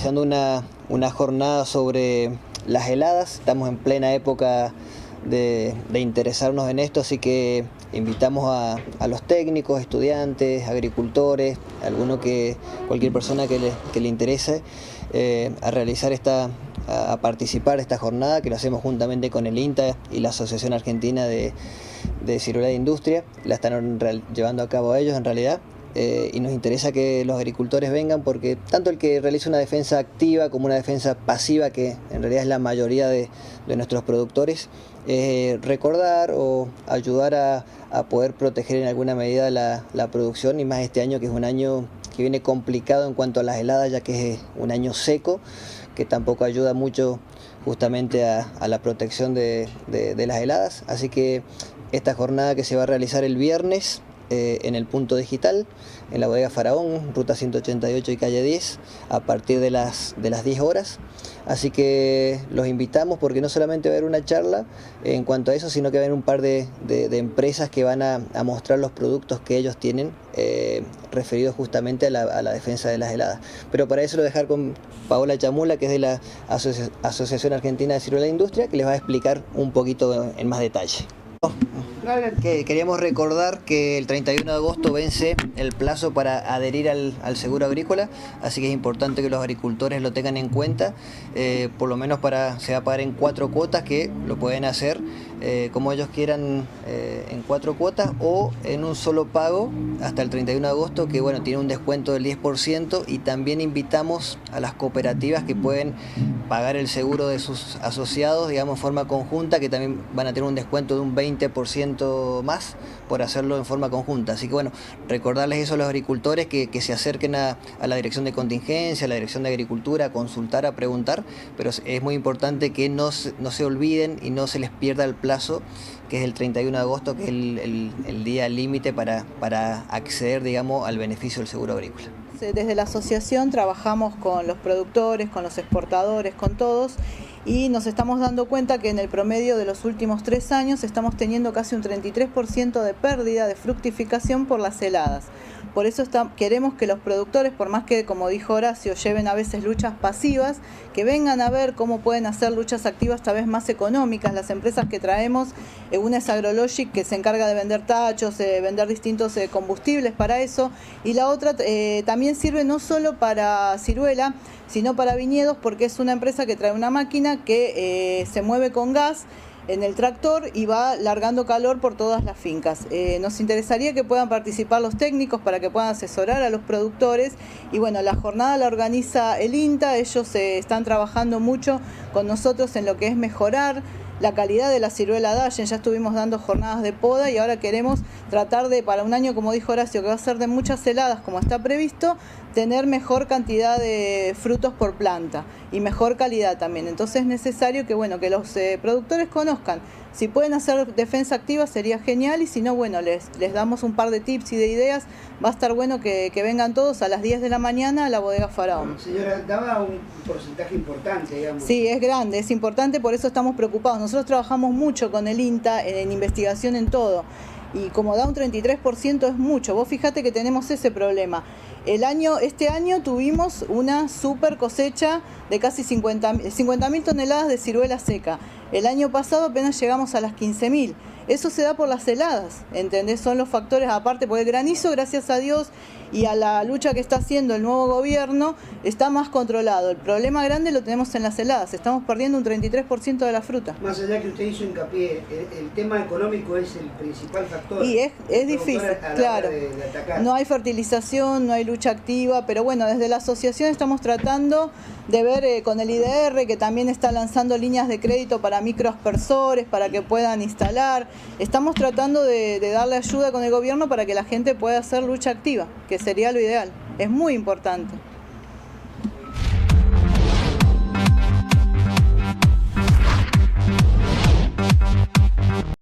realizando una jornada sobre las heladas. Estamos en plena época de interesarnos en esto, así que invitamos a los técnicos, estudiantes, agricultores, cualquier persona que le interese a realizar a participar de esta jornada, que lo hacemos juntamente con el INTA y la Asociación Argentina de Ciruela de Industria. La están llevando a cabo ellos en realidad. Y nos interesa que los agricultores vengan, porque tanto el que realiza una defensa activa como una defensa pasiva, que en realidad es la mayoría de nuestros productores, recordar o ayudar a poder proteger en alguna medida la producción, y más este año, que es un año que viene complicado en cuanto a las heladas, ya que es un año seco, que tampoco ayuda mucho justamente a la protección de las heladas. Así que esta jornada, que se va a realizar el viernes en el punto digital, en la bodega Faraón, ruta 188 y calle 10, a partir de las 10 horas. Así que los invitamos, porque no solamente va a haber una charla en cuanto a eso, sino que va a haber un par de empresas que van a mostrar los productos que ellos tienen referidos justamente a la defensa de las heladas. Pero para eso lo voy a dejar con Paola Chamula, que es de la Asociación Argentina de Ciruela de Industria, que les va a explicar un poquito en más detalle. Queríamos recordar que el 31 de agosto vence el plazo para adherir al seguro agrícola, así que es importante que los agricultores lo tengan en cuenta. Por lo menos se va a pagar en 4 cuotas, que lo pueden hacer como ellos quieran, en 4 cuotas o en un solo pago hasta el 31 de agosto, que bueno, tiene un descuento del 10%. Y también invitamos a las cooperativas que pueden pagar el seguro de sus asociados, digamos, en forma conjunta, que también van a tener un descuento de un 20% más por hacerlo en forma conjunta. Así que bueno, recordarles eso a los agricultores, que se acerquen a la dirección de contingencia, a la dirección de agricultura, a consultar, a preguntar, pero es muy importante que no se olviden y no se les pierda el plazo, que es el 31 de agosto, que es el día límite para acceder, digamos, al beneficio del seguro agrícola. Desde la asociación trabajamos con los productores, con los exportadores, con todos, y nos estamos dando cuenta que en el promedio de los últimos 3 años estamos teniendo casi un 33% de pérdida de fructificación por las heladas. Por eso queremos que los productores, por más que, como dijo Horacio, lleven a veces luchas pasivas, que vengan a ver cómo pueden hacer luchas activas tal vez más económicas. Las empresas que traemos, una es AgroLogic, que se encarga de vender tachos, vender distintos combustibles para eso, y la otra también sirve no solo para ciruela, sino para viñedos, porque es una empresa que trae una máquina que se mueve con gas en el tractor y va largando calor por todas las fincas. Nos interesaría que puedan participar los técnicos para que puedan asesorar a los productores. Y bueno, la jornada la organiza el INTA. Ellos están trabajando mucho con nosotros en lo que es mejorar la calidad de la ciruela Dallen. Ya estuvimos dando jornadas de poda y ahora queremos tratar de, para un año, como dijo Horacio, que va a ser de muchas heladas como está previsto, tener mejor cantidad de frutos por planta y mejor calidad también. Entonces es necesario que, bueno, que los productores conozcan. Si pueden hacer defensa activa sería genial, y si no, bueno, les damos un par de tips y de ideas. Va a estar bueno que vengan todos a las 10 de la mañana a la bodega Faraón. Bueno, señora, daba un porcentaje importante, digamos. Sí, es grande, es importante, por eso estamos preocupados. Nosotros trabajamos mucho con el INTA en investigación en todo, y como da un 33% es mucho. Vos fijate que tenemos ese problema. Este año tuvimos una super cosecha de casi 50.000 toneladas de ciruela seca. El año pasado apenas llegamos a las 15.000. Eso se da por las heladas, ¿entendés? Son los factores, aparte, porque el granizo, gracias a Dios, y a la lucha que está haciendo el nuevo gobierno, está más controlado. El problema grande lo tenemos en las heladas. Estamos perdiendo un 33% de la fruta. Más allá que usted hizo hincapié, el tema económico es el principal factor. Y es difícil, claro. De atacar. No hay fertilización, no hay lucha activa, pero bueno, desde la asociación estamos tratando de ver con el IDR, que también está lanzando líneas de crédito para microaspersores, para que puedan instalar. Estamos tratando de darle ayuda con el gobierno para que la gente pueda hacer lucha activa, que sería lo ideal. Es muy importante.